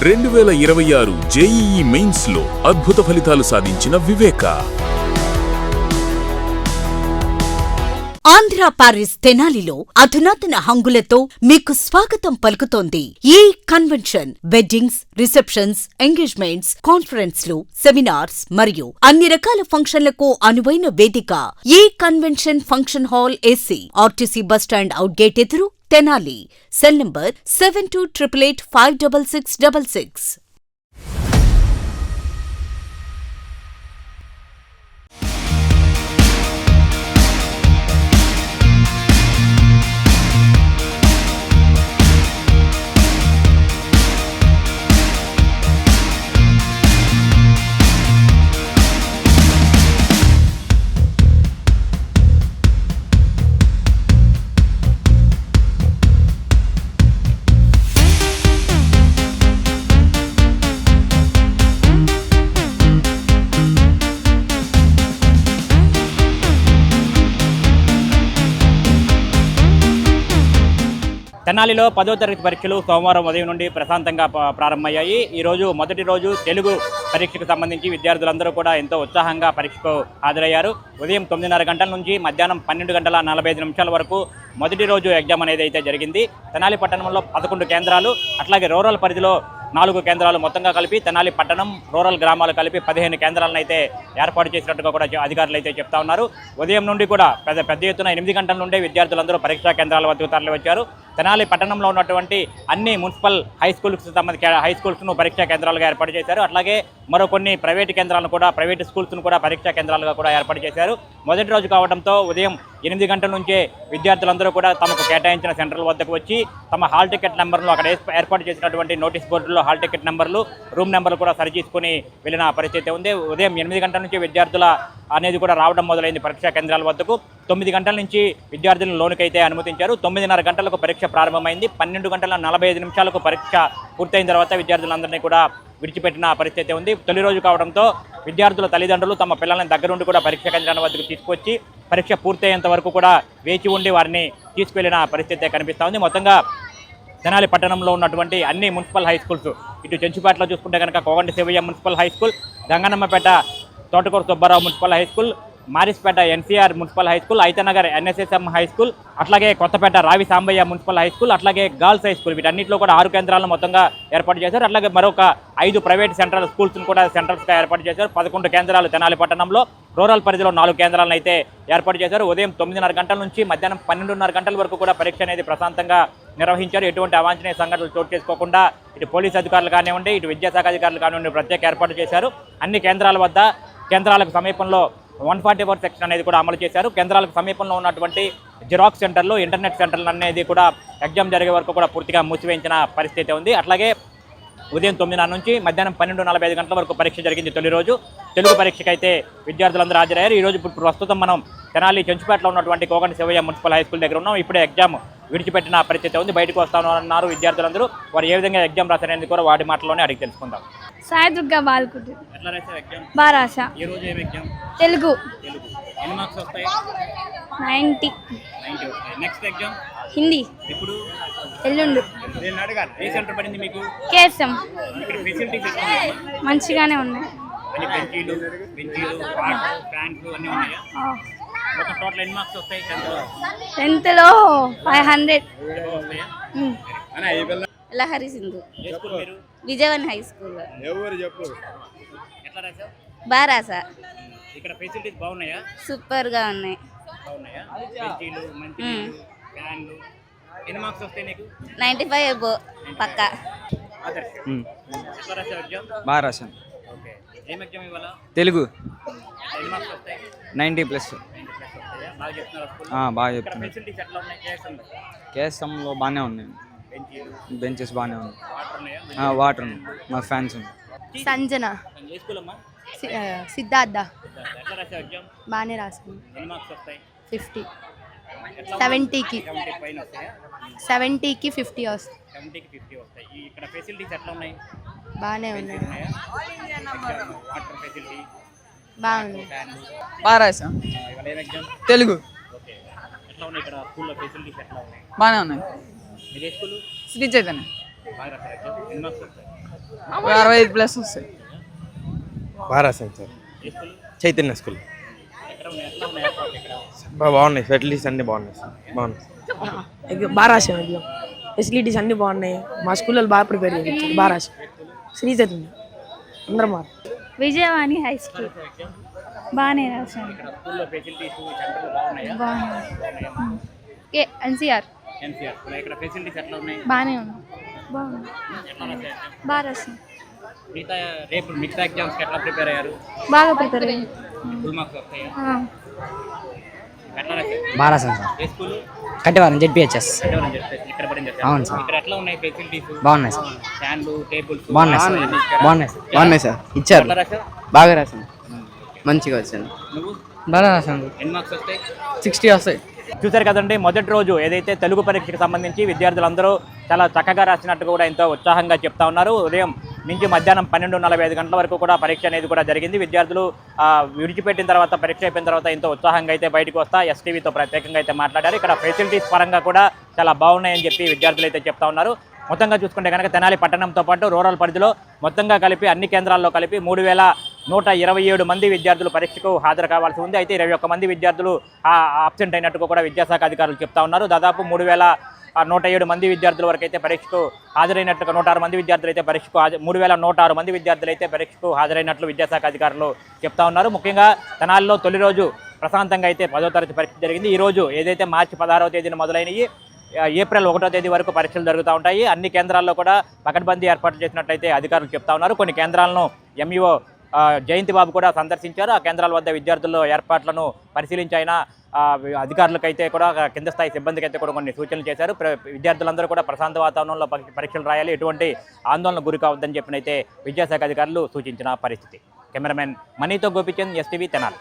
2026 JEE mains లో అద్భుత ఫలితాలు సాధించిన వివేక. ఆంధ్ర పారిస్ తెనాలిలో అధునాతన హంగులతో మీకు స్వాగతం పలుకుతోంది ఈ కన్వెన్షన్. వెడ్డింగ్స్, రిసెప్షన్స్, ఎంగేజ్మెంట్స్, కాన్ఫరెన్స్లు, సెమినార్స్ మరియు అన్ని రకాల ఫంక్షన్లకు అనువైన వేదిక. ఈ convention function hall AC, RTC bus stand out gate ఎదురు, తెనాలి. Cell number 7288856666. తెనాలిలో 10వ తరగతి పరీక్షలు సోమవారం ఉదయం నుండి ప్రశాంతంగా ప్రారంభమయ్యాయి. ఈరోజు మొదటి రోజు తెలుగు పరీక్షకు సంబంధించి విద్యార్థులందరూ కూడా ఎంతో ఉత్సాహంగా పరీక్షకు హాజరయ్యారు. ఉదయం 9:30 గంటల నుంచి మధ్యాహ్నం 12:45 వరకు మొదటి రోజు ఎగ్జామ్ అనేది అయితే జరిగింది. తెనాలి పట్టణంలో 11 కేంద్రాలు, అట్లాగే రూరల్ పరిధిలో 4 కేంద్రాలు మొత్తంగా కలిపి తెనాలి పట్టణం, రూరల్ గ్రామాలు కలిపి 15 కేంద్రాలను అయితే ఏర్పాటు చేసినట్టుగా కూడా అధికారులు అయితే చెప్తా ఉన్నారు. ఉదయం నుండి కూడా పెద్ద ఎత్తున 8 గంటల నుండే విద్యార్థులందరూ పరీక్షా కేంద్రాల వద్దకు తరలి వచ్చారు. తెనాలి పట్టణంలో ఉన్నటువంటి అన్ని మున్సిపల్ హై స్కూల్స్ను పరీక్షా కేంద్రాలుగా ఏర్పాటు చేశారు. అట్లాగే మరో కొన్ని ప్రైవేటు కేంద్రాలను కూడా, ప్రైవేటు స్కూల్స్ను కూడా పరీక్షా కేంద్రాలుగా కూడా ఏర్పాటు చేశారు. మొదటి రోజు కావడంతో ఉదయం 8 గంటల నుంచే విద్యార్థులందరూ కూడా తమకు కేటాయించిన సెంటర్ల వద్దకు వచ్చి తమ హాల్ టికెట్ నెంబర్లు, అక్కడ ఏర్పాటు చేసినటువంటి నోటీస్ బోర్డులో హాల్ టికెట్ నెంబర్లు, రూమ్ నెంబర్లు కూడా సరిచూసుకుని వెళ్ళిన పరిస్థితి ఉంది. ఉదయం 8 గంటల నుంచి విద్యార్థుల అనేది కూడా రావడం మొదలైంది పరీక్షా కేంద్రాల వద్దకు. 9 గంటల నుంచి విద్యార్థులను లోనుకైతే అనుమతించారు. 9:30 గంటలకు పరీక్ష ప్రారంభమైంది. 12:45 పరీక్ష పూర్తయిన తర్వాత విద్యార్థులందరినీ కూడా విడిచిపెట్టిన పరిస్థితి ఉంది. తొలి రోజు కావడంతో విద్యార్థుల తల్లిదండ్రులు తమ పిల్లల్ని దగ్గరుండి కూడా పరీక్షా కేంద్రాల వద్దకు తీసుకొచ్చి పరీక్ష పూర్తయ్యేంత వరకు కూడా వేచి ఉండి వారిని తీసుకువెళ్లిన పరిస్థితి కనిపిస్తూ ఉంది. మొత్తంగా తెనాలి పట్టణంలో ఉన్నటువంటి అన్ని మున్సిపల్ హై స్కూల్స్, ఇటు చెంచుపేటలో చూసుకుంటే కనుక Koganti Sivayya municipal high school, Gangannammapeta Thotakura Subbarao municipal high school, Marispeta NCR municipal high school, Aithanagar NSSM high school, అట్లాగే Kothapeta Ravi Sambayya municipal high school, అట్లాగే గర్ల్స్ హై స్కూల్, వీటన్నిటిలో కూడా 6 కేంద్రాలను మొత్తంగా ఏర్పాటు చేశారు. అట్లాగే మరొక 5 ప్రైవేట్ సెంట్రల్ స్కూల్స్ను కూడా సెంటర్స్గా ఏర్పాటు చేశారు. 11 కేంద్రాలు తెనాలి పట్టణంలో, రూరల్ పరిధిలో 4 కేంద్రాలను అయితే ఏర్పాటు చేశారు. ఉదయం 9:30 గంటల నుంచి మధ్యాహ్నం 12:30 గంటల వరకు కూడా పరీక్ష అనేది ప్రశాంతంగా నిర్వహించారు. ఎటువంటి అవాంఛనీయ సంఘటనలు చోటు చేసుకోకుండా ఇటు పోలీసు అధికారులు కానివ్వండి, ఇటు విద్యాశాఖ అధికారులు కానివ్వండి ప్రత్యేక ఏర్పాటు చేశారు. అన్ని కేంద్రాల వద్ద కేంద్రాలకు సమీపంలో 144 సెక్షన్ అనేది కూడా అమలు చేశారు. కేంద్రాలకు సమీపంలో ఉన్నటువంటి జిరాక్స్ సెంటర్లు, ఇంటర్నెట్ సెంటర్లు అనేది కూడా ఎగ్జామ్ జరిగే వరకు కూడా పూర్తిగా మూసివేయించిన పరిస్థితి ఉంది. అట్లాగే ఉదయం 9:00 నుంచి మధ్యాహ్నం 12:45 గంటల వరకు పరీక్ష జరిగింది. తొలి రోజు తెలుగు పరీక్షకైతే విద్యార్థులందరూ హాజరయ్యారు. ఈరోజు ఇప్పుడు ప్రస్తుతం మనం తెనాలి చెంచుపేటలో ఉన్నటువంటి Koganti Sivayya municipal high school దగ్గర ఉన్నాం. ఇప్పుడే ఎగ్జామ్ విడిచిపెట్టిన పరిస్థితి ఉంది. బయటకు వస్తామన్నారు విద్యార్థులందరూ. వారు ఏ విధంగా ఎగ్జామ్ రాశారనేది కూడా వాటి మాటలోనే అడిగి తెలుసుకుందాం. సాయి దుర్గా బాల్కుటి. ఎట్లా రాశారు ఎగ్జామ్? బాగా రాసా. ఈ రోజు ఏం ఎగ్జామ్? తెలుగు. ఎన్ని మార్క్స్ వస్తాయి? 90 వస్తాయి. Next exam Hindi. ఇప్పుడు ఎల్లుండు. నేను అడగాలి, ఏ సెంటర్ పడింది మీకు? కేసం. ఇక్కడ ఫెసిలిటీస్ మంచిగానే ఉన్నాయి. అన్ని బెంచీలు, వాటర్, ఫ్యాన్స్ అన్నీ ఉన్నాయా? ఒక టోటల్ ఎన్ని మార్క్స్ వస్తాయి? 10th లో 500 వస్తాయా? లహరి సింధు. ఏ స్కూల్ మీరు? Vijayawada high school. ఎట్లా రాశావు? బాగా రాసా. ఇక్కడ ఫెసిలిటీస్ బాగున్నాయా? సూపర్ గా ఉన్నాయి. బాగున్నాయా? బెంచీలు, మంచినీళ్ళు, ఫ్యాన్లు. ఎన్ని మార్క్స్ వస్తాయి నీకు? 95 అబో పక్కా. ఎట్లా రాశావు ఎగ్జామ్? బాగా రాశాను. ఓకే. ఏం ఎగ్జామ్ ఇవాళ? తెలుగు. ఎన్ని మార్క్స్ వస్తాయి? 90+. 90+ వస్తాయా? బాగా చెప్తున్నారు స్కూల్? బాగా ఇక్కడ చెప్తున్నాను. ఫెసిలిటీస్ ఎట్లా ఉన్నాయి? కేఎస్ఎంలో బాగానే ఉన్నాయి. బెంచీలు, బెంచెస్ బాగానే ఉన్నాయి. వాటర్ ఉన్నాయా? వాటర్ ఉన్నాయి. మా ఫ్యాన్స్ ఉన్నాయి. సంజన. ఏ స్కూల్ అమ్మా? సిద్ధార్థ. ఎట్లా రాశావు ఎగ్జామ్? బాగానే రాసాను. ఎన్ని మార్క్స్ వస్తాయి? 50. ఎట్లా 70కి 70 పైన వస్తాయా? 70కి 50 వస్తాయి. 70కి 50 వస్తాయి. ఇక్కడ ఫెసిలిటీస్ ఎట్లా ఉన్నాయి? బాగానే ఉన్నాయి. ఉన్నాయా? వాటర్ ఫెసిలిటీ బాగుంది. ఫ్యాన్లు. బాగా రాసాం. ఇవాళ ఏం ఎగ్జామ్? తెలుగు. ఓకే. ఎట్లా ఉన్నాయి ఇక్కడ స్కూల్లో ఫెసిలిటీస్ ఎట్లా ఉన్నాయి? బాగానే ఉన్నాయి. మీరు ఏ స్కూల్? శ్రీ చైతన్య. బాగా రాశారు ఎగ్జామ్? ఎన్ని మార్క్స్ వస్తాయి? 65 ప్లస్ వస్తాయి. బాగా రాశాను సార్. ఏ స్కూల్? చైతన్య స్కూల్ ఎక్కడ ఉన్నాయి? ఎట్లా ఉన్నాయి ఏర్పాట్లు ఇక్కడ? బాగున్నాయి, ఫెసిలిటీస్ అన్నీ బాగున్నాయి సార్. బాగున్నాయి. బాగా రాసాం ఎగ్జామ్, ఫెసిలిటీస్ అన్నీ బాగున్నాయి. మా స్కూల్లో బాగా ప్రిపేర్ చేయించారు, బాగా రాసాం. శ్రీచైతన్య అందరం బాగా. విజయవాణి హై స్కూల్ బాగానే రాశాను. ఇక్కడ స్కూల్లో ఫెసిలిటీస్ సెంటర్లు బాగున్నాయా? బాగున్నాయి. NCR NCR school. ఇక్కడ ఫెసిలిటీస్ ఎట్లా ఉన్నాయి? బాగానే ఉంది. బాగుంది. ఎట్లా రాశారు? బాగా రాశాను. మిగతా ఎగ్జామ్స్కి ఎట్లా ప్రిపేర్ అయ్యారు? బాగా ప్రిపేర్ అయ్యాను. ఫుల్ మార్క్స్ వస్తాయా? ఎట్లా రాశారు? బాగా రాసాను సార్. ఏ స్కూల్? కట్టేవారం జెడ్పిహెచ్ఎస్. ఇక్కడ పడింది. అవును సార్. ఇక్కడ ఎట్లా ఉన్నాయి ఫెసిలిటీస్? బాగున్నాయి సార్. ఫ్యాన్లు, టేబుల్స్ బాగున్నాయి సార్. బాగున్నాయి సార్. బాగున్నాయి సార్, ఇచ్చారు. ఎట్లా రాశారు? బాగా రాశాను, మంచిగా వచ్చాను. నువ్వు బాగా రాశాను, ఎన్ని మార్క్స్ వస్తాయి? 60 వస్తాయి. చూశారు కదండి, మొదటి రోజు ఏదైతే తెలుగు పరీక్షకు సంబంధించి విద్యార్థులందరూ చాలా చక్కగా రాసినట్టు కూడా ఎంతో ఉత్సాహంగా చెప్తా ఉన్నారు. ఉదయం నుంచి మధ్యాహ్నం 12:45 గంటల వరకు కూడా పరీక్ష అనేది కూడా జరిగింది. విద్యార్థులు విడిచిపెట్టిన తర్వాత, పరీక్ష అయిపోయిన తర్వాత ఎంతో ఉత్సాహంగా అయితే బయటకు వస్తా ఎస్టీవీతో ప్రత్యేకంగా అయితే మాట్లాడారు. ఇక్కడ ఫెసిలిటీస్ పరంగా కూడా చాలా బాగున్నాయని చెప్పి విద్యార్థులు అయితే చెప్తా ఉన్నారు. మొత్తంగా చూసుకుంటే కనుక తెనాలి పట్టణంతో పాటు రూరల్ పరిధిలో మొత్తంగా కలిపి అన్ని కేంద్రాల్లో కలిపి 3127 మంది విద్యార్థులు పరీక్షకు హాజరు కావాల్సి ఉంది. అయితే 21 మంది విద్యార్థులు ఆబ్సెంట్ అయినట్టుగా కూడా విద్యాశాఖ అధికారులు చెప్తా ఉన్నారు. దాదాపు 3107 మంది విద్యార్థుల వరకు అయితే పరీక్షకు హాజరైనట్టుగా 106 మంది విద్యార్థులు అయితే పరీక్షకు 3106 మంది విద్యార్థులు అయితే పరీక్షకు హాజరైనట్లు విద్యాశాఖ అధికారులు చెప్తా ఉన్నారు. ముఖ్యంగా తెనాలిలో తొలి రోజు ప్రశాంతంగా అయితే 10వ తరగతి పరీక్ష జరిగింది. ఈ రోజు ఏదైతే మార్చి 16వ తేదీన మొదలైనవి ఏప్రిల్ 1వ తేదీ వరకు పరీక్షలు జరుగుతూ ఉంటాయి. అన్ని కేంద్రాల్లో కూడా పకడ్బందీ ఏర్పాట్లు చేసినట్లయితే అధికారులు చెప్తా ఉన్నారు. కొన్ని కేంద్రాలను ఎంఈఓ జయంతి బాబు కూడా సందర్శించారు. ఆ కేంద్రాల వద్ద విద్యార్థుల ఏర్పాట్లను పరిశీలించి ఆయన అధికారులకైతే కూడా కింద స్థాయి సిబ్బందికి అయితే కూడా కొన్ని సూచనలు చేశారు. విద్యార్థులందరూ కూడా ప్రశాంత వాతావరణంలో పరీక్షలు రాయాలి, ఎటువంటి ఆందోళన గురి కావద్దని చెప్పినైతే విద్యాశాఖ అధికారులు సూచించిన పరిస్థితి. కెమెరామెన్ మనీతో గోపిచంద్, ఎస్టీవీ తెనాలి.